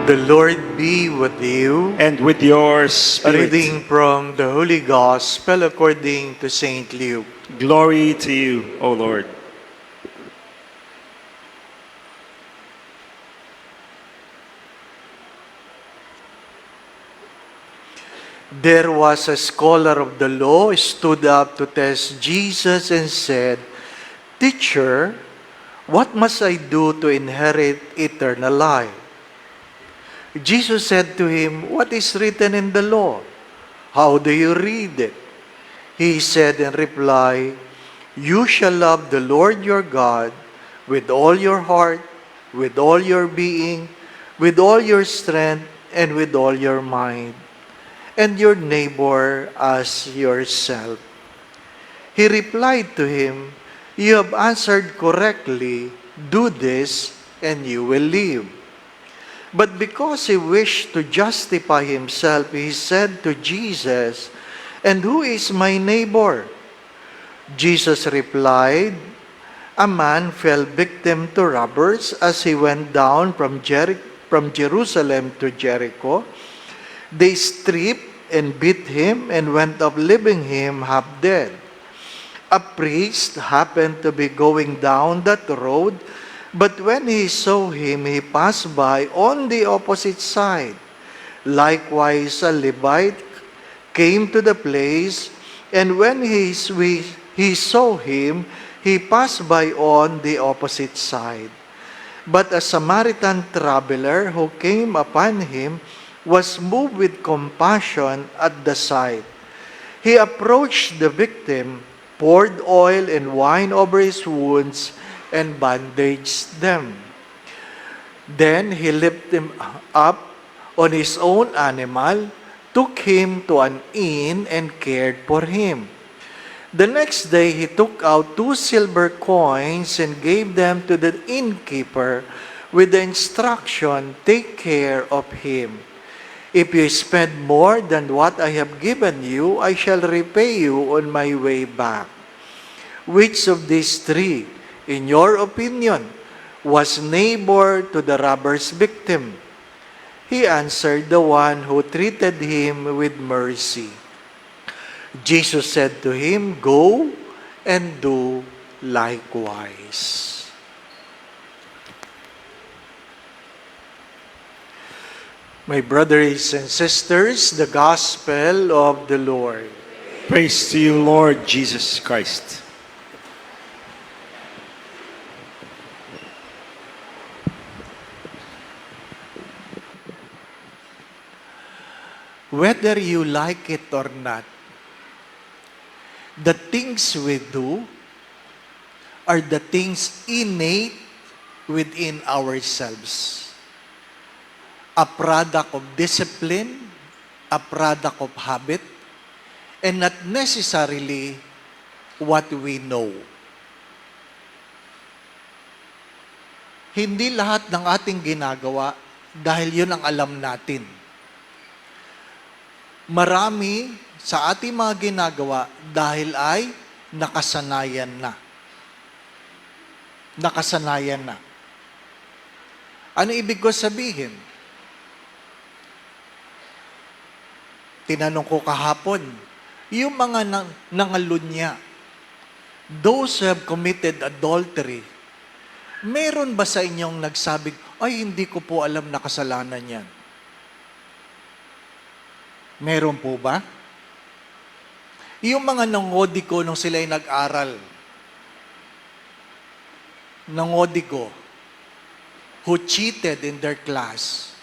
The Lord be with you. and with your A spirit. reading from the Holy Gospel according to Saint Luke. Glory to you, O Lord. There was a scholar of the law stood up to test Jesus and said, "Teacher, what must I do to inherit eternal life?" Jesus said to him, "What is written in the law? How do you read it?" He said in reply, "You shall love the Lord your God with all your heart, with all your being, with all your strength, and with all your mind, and your neighbor as yourself." He replied to him, "You have answered correctly. Do this, and you will live." But because he wished to justify himself, he said to Jesus, "And who is my neighbor?" Jesus replied, "A man fell victim to robbers as he went down from Jerusalem to Jericho. They stripped and beat him and went off leaving him half dead. A priest happened to be going down that road, but when he saw him, he passed by on the opposite side. Likewise, a Levite came to the place, and when he saw him, he passed by on the opposite side. But a Samaritan traveler who came upon him was moved with compassion at the sight. He approached the victim, poured oil and wine over his wounds, and bandaged them. Then he lifted him up on his own animal, took him to an inn, and cared for him. The next day he took out 2 silver coins and gave them to the innkeeper with the instruction, "Take care of him. If you spend more than what I have given you, I shall repay you on my way back." Which of these three, in your opinion, was neighbor to the robber's victim? He answered, "The one who treated him with mercy." Jesus said to him, "Go and do likewise." My brothers and sisters, the Gospel of the Lord. Praise to you, Lord Jesus Christ. Whether you like it or not, the things we do are the things innate within ourselves. A product of discipline, a product of habit, and not necessarily what we know. Hindi lahat ng ating ginagawa dahil yun ang alam natin. Marami sa ating mga ginagawa dahil ay nakasanayan na. Nakasanayan na. Ano ibig ko sabihin? Tinanong ko kahapon, yung mga nangalunya, those who have committed adultery, meron ba sa inyong nagsabing, "Ay, hindi ko po alam na kasalanan yan"? Meron po ba? Yung mga nangodiko nung sila'y nag-aral, nangodiko, who cheated in their class,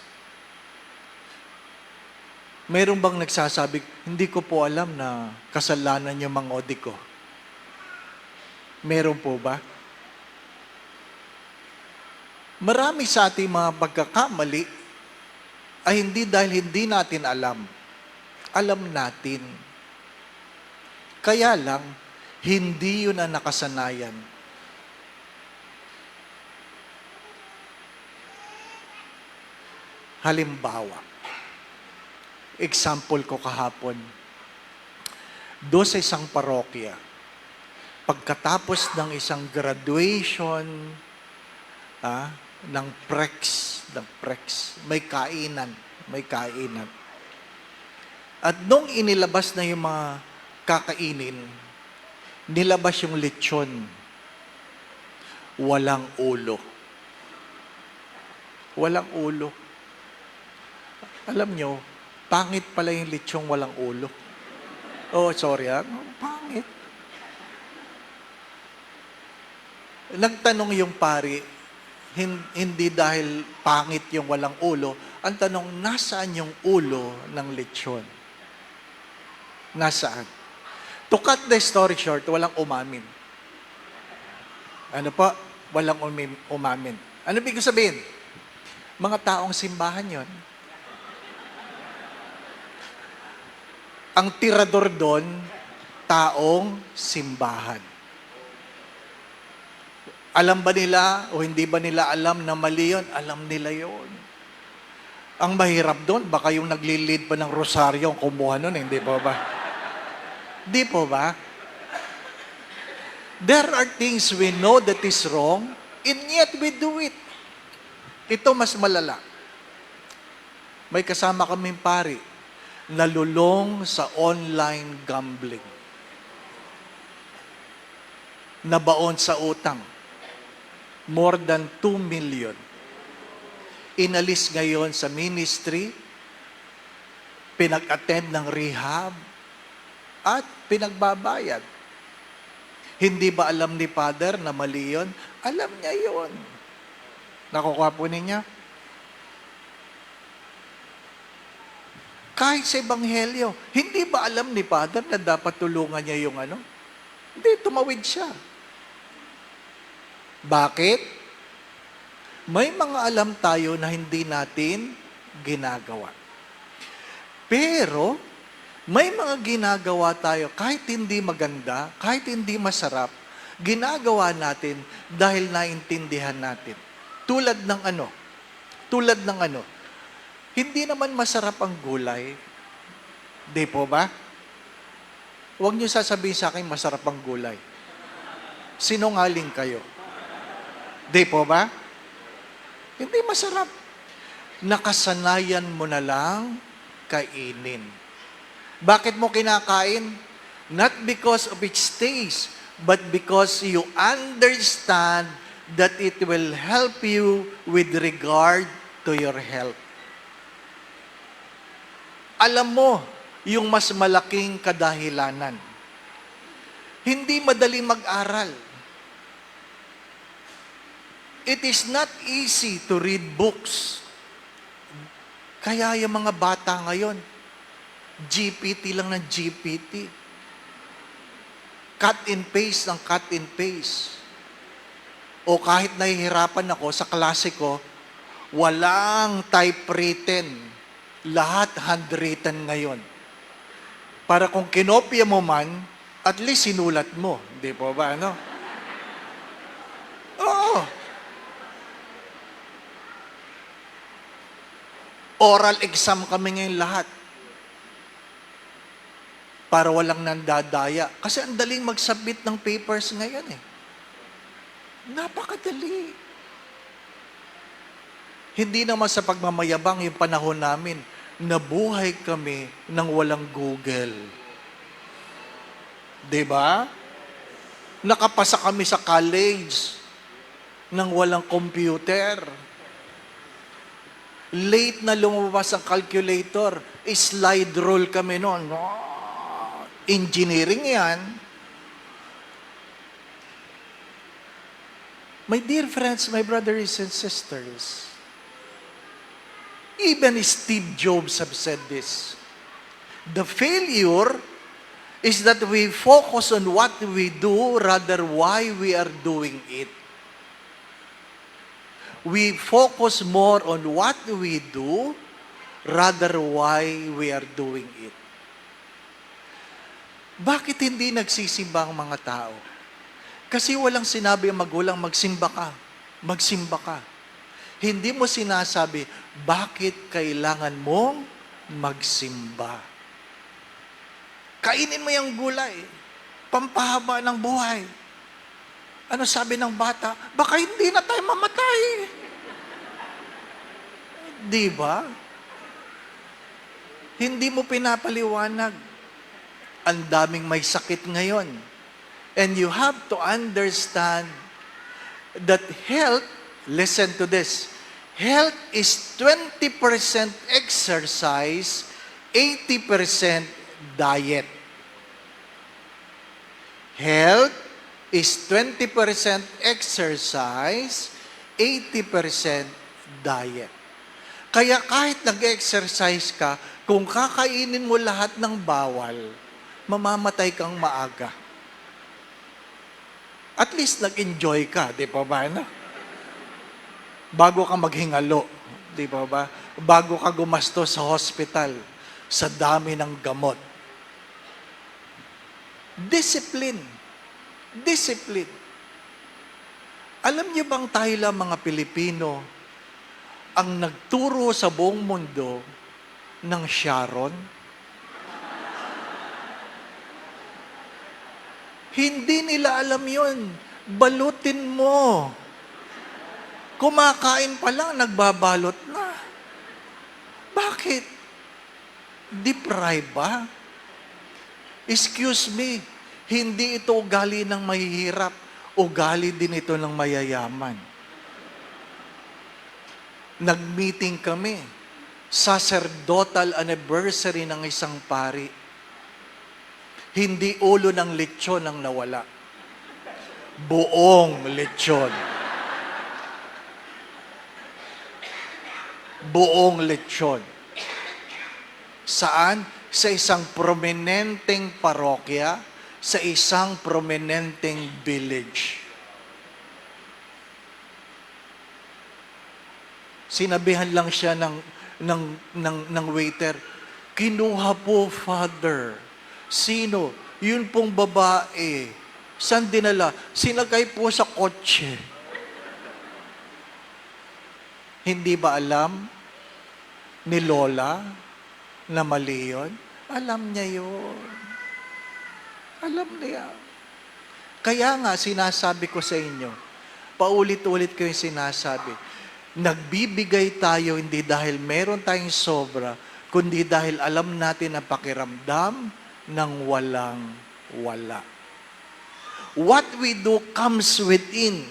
meron bang nagsasabi, "Hindi ko po alam na kasalanan yung mga odiko"? Meron po ba? Marami sa ating mga pagkakamali ay hindi dahil hindi natin alam. Alam natin. Kaya lang, hindi yun ang nakasanayan. Halimbawa, example ko kahapon, doon sa isang parokya, pagkatapos ng isang graduation, ng prex. May kainan. At nung inilabas na yung mga kakainin, nilabas yung lechon. Walang ulo. Walang ulo. Alam nyo, pangit pala yung lechong walang ulo. Oh, sorry pangit. Nagtanong yung pari, hindi dahil pangit yung walang ulo, ang tanong, nasaan yung ulo ng lechon? Nasaan? To cut the story short, walang umamin. Ano pa? Walang umamin. Ano ibig sabihin? Mga taong simbahan yon. Ang tirador doon, taong simbahan. Alam ba nila o hindi ba nila alam na mali yun? Alam nila yon. Ang mahirap doon, baka yung naglilid pa ng rosaryo ang kumuha nun, hindi po ba? Di po ba? There are things we know that is wrong, and yet we do it. Ito mas malala. May kasama kaming pari, nalulong sa online gambling. Nabaon sa utang. More than 2 million. Inalis ngayon sa ministry, pinag-attend ng rehab, at pinagbabayad. Hindi ba alam ni Father na mali yun? Alam niya yun. Nakukuha po ninyo? Kahit sa Ebanghelyo, hindi ba alam ni Father na dapat tulungan niya yung ano? Hindi, tumawid siya. Bakit? May mga alam tayo na hindi natin ginagawa. Pero, may mga ginagawa tayo kahit hindi maganda, kahit hindi masarap, ginagawa natin dahil naintindihan natin. Tulad ng ano? Hindi naman masarap ang gulay. Di po ba? Huwag niyo sasabihin sa akin masarap ang gulay. Sinungaling kayo. Di po ba? Hindi masarap. Nakasanayan mo na lang kainin. Bakit mo kinakain? Not because of its taste, but because you understand that it will help you with regard to your health. Alam mo yung mas malaking kadahilanan. Hindi madali mag-aral. It is not easy to read books. Kaya yung mga bata ngayon, GPT lang ng GPT. Cut and paste ng cut and paste. O kahit nahihirapan ako sa klase ko, walang typewritten. Lahat handwritten ngayon. Para kung kinopya mo man, at least sinulat mo. Di po ba, ano? Oo. Oral exam kami ngayon lahat. Para walang nandadaya. Kasi ang daling mag-submit ng papers ngayon eh. Napakadali. Hindi naman sa pagmamayabang yung panahon namin, nabuhay kami nang walang Google. Diba? Nakapasa kami sa college nang walang computer. Late na lumabas ang calculator. Slide rule kami noon. Engineering yan. My dear friends, my brothers and sisters, even Steve Jobs have said this. The failure is that we focus on what we do rather why we are doing it. We focus more on what we do rather why we are doing it. Bakit hindi nagsisimba ang mga tao? Kasi walang sinabi ang magulang, magsimba ka. Magsimba ka. Hindi mo sinasabi, bakit kailangan mong magsimba? Kainin mo yung gulay. Pampahaba ng buhay. Ano sabi ng bata? Baka hindi na tayo mamatay. Di ba? Hindi mo pinapaliwanag. Ang daming may sakit ngayon. And you have to understand that health, listen to this, health is 20% exercise, 80% diet. Health is 20% exercise, 80% diet. Kaya kahit nag-exercise ka, kung kakainin mo lahat ng bawal, mamamatay kang maaga. At least nag-enjoy ka, di ba ba? No? Bago ka maghingalo, di ba ba? Bago ka gumasto sa hospital, sa dami ng gamot. Discipline. Discipline. Alam niyo bang tayo lang mga Pilipino ang nagturo sa buong mundo ng Sharon? Hindi nila alam yun. Balutin mo. Kumakain pa lang, nagbabalot na. Bakit? Deprive ba? Excuse me, hindi ito ugali ng mahihirap. Ugali din ito ng mayayaman. Nag-meeting kami. Sacerdotal anniversary ng isang pari. Hindi ulo ng lechon ang nawala. Buong lechon. Buong lechon. Saan? Sa isang prominenteng parokya, sa isang prominenteng village. Sinabihan lang siya ng waiter, kinuha po, Father. Sino? Yun pong babae. Saan dinala? Sinagay po sa kotse. Hindi ba alam ni Lola na mali yun? Alam niya yun. Alam niya. Kaya nga, sinasabi ko sa inyo, paulit-ulit ko yung sinasabi, nagbibigay tayo hindi dahil meron tayong sobra, kundi dahil alam natin ang pakiramdam ng walang-wala. What we do comes within,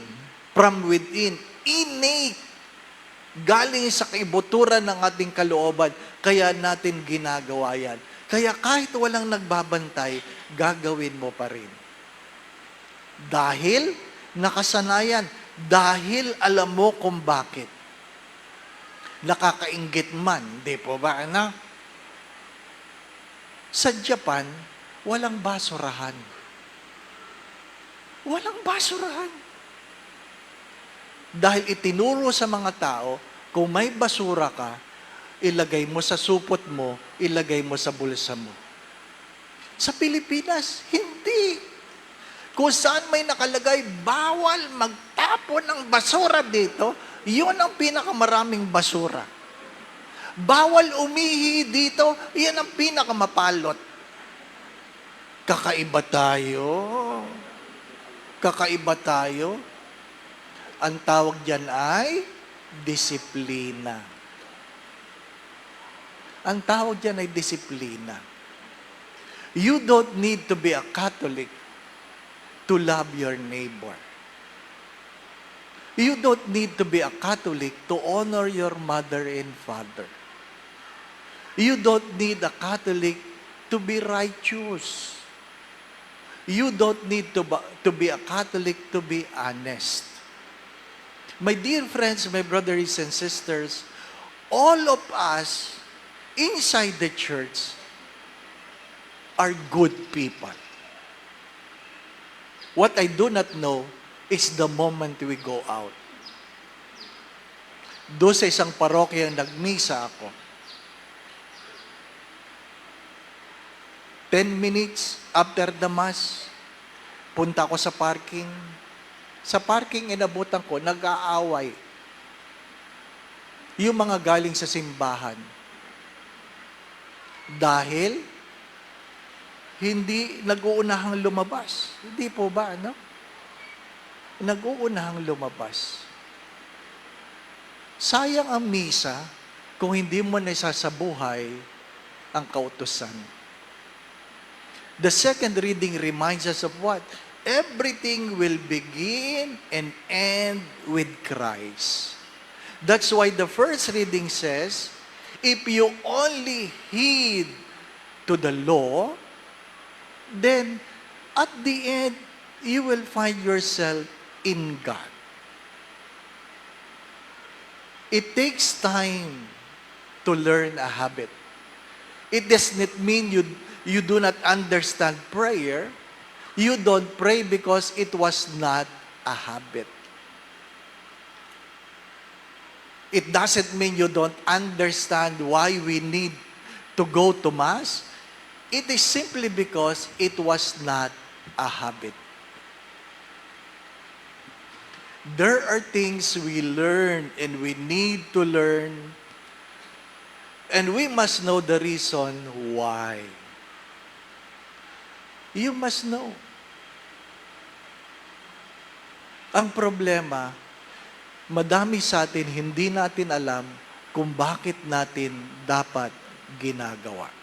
from within, innate. Galing sa kaibuturan ng ating kalooban, kaya natin ginagawa yan. Kaya kahit walang nagbabantay, gagawin mo pa rin. Dahil nakasanayan, dahil alam mo kung bakit. Nakakainggit man, di po ba, ano? Sa Japan, walang basurahan. Walang basurahan. Dahil itinuro sa mga tao, kung may basura ka, ilagay mo sa supot mo, ilagay mo sa bulsa mo. Sa Pilipinas, hindi. Kung saan may nakalagay, bawal magtapon ng basura dito, yun ang pinakamaraming basura. Bawal umihi dito, yan ang pinakamapalot. Kakaiba tayo. Kakaiba tayo. Ang tawag dyan ay disiplina. Ang tawag dyan ay disiplina. You don't need to be a Catholic to love your neighbor. You don't need to be a Catholic to honor your mother and father. You don't need a Catholic to be righteous. You don't need to be a Catholic to be honest. My dear friends, my brothers and sisters, all of us inside the church are good people. What I do not know is the moment we go out. Doon sa isang parokya nagmisa ako. 10 minutes after the mass, punta ako sa parking. Sa parking, inabutan ko, nag-aaway. Yung mga galing sa simbahan. Dahil, hindi nag-uunahang lumabas. Hindi po ba, ano? Nag-uunahang lumabas. Sayang ang misa kung hindi mo naisasabuhay ang kautusan. The second reading reminds us of what? Everything will begin and end with Christ. That's why the first reading says, if you only heed to the law, then at the end, you will find yourself in God. It takes time to learn a habit. It does not mean you do not understand prayer. You don't pray because it was not a habit. It doesn't mean you don't understand why we need to go to Mass. It is simply because it was not a habit. There are things we learn and we need to learn, and we must know the reason why. You must know. Ang problema, madami sa atin hindi natin alam kung bakit natin dapat ginagawa.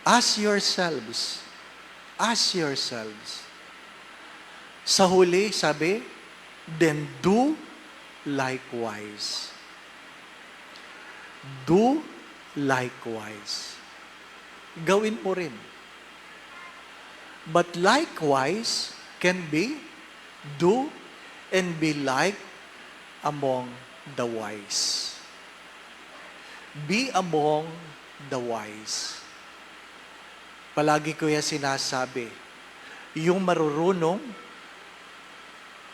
Ask yourselves. Sa huli, sabi, then do likewise. Do likewise. Gawin mo rin. But likewise can be do and be like among the wise. Be among the wise. Palagi ko yan sinasabi. Yung marurunong,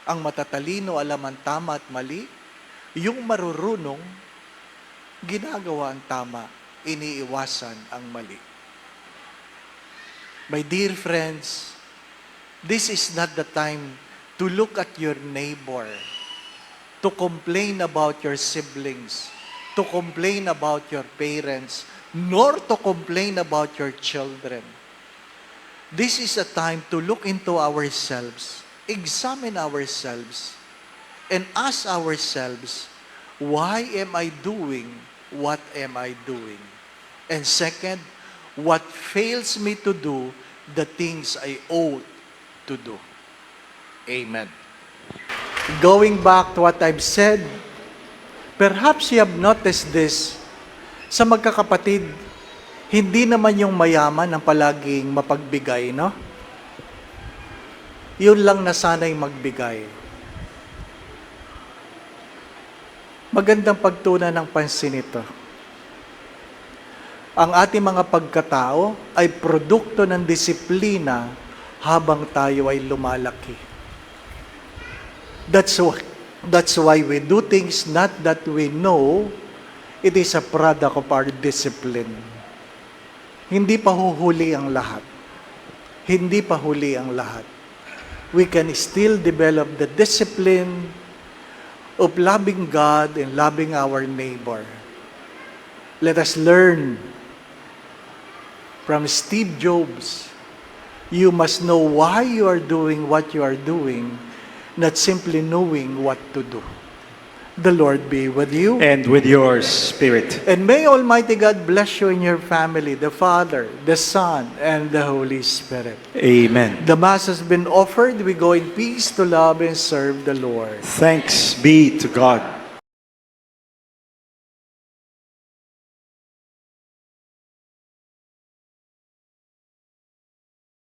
ang matatalino, alam ang tama at mali. Yung marurunong, ginagawa ang tama, iniiwasan ang mali. My dear friends, this is not the time to look at your neighbor, to complain about your siblings, to complain about your parents, nor to complain about your children. This is a time to look into ourselves, examine ourselves, and ask ourselves, why am I doing what am I doing? And second, what fails me to do the things I ought to do. Amen. Going back to what I've said, perhaps you have noticed this. Sa magkakapatid, hindi naman yung mayaman ang palaging mapagbigay, no? Yun lang na sana'y magbigay. Magandang pagtunan ng pansin ito. Ang ating mga pagkatao ay produkto ng disiplina habang tayo ay lumalaki. That's why we do things not that we know. It is a product of our discipline. Hindi pa huhuli ang lahat. Hindi pa huli ang lahat. We can still develop the discipline of loving God and loving our neighbor. Let us learn from Steve Jobs. You must know why you are doing what you are doing, not simply knowing what to do. The Lord be with you. And with your spirit. And may Almighty God bless you and your family, the Father, the Son, and the Holy Spirit. Amen. The Mass has been offered. We go in peace to love and serve the Lord. Thanks be to God.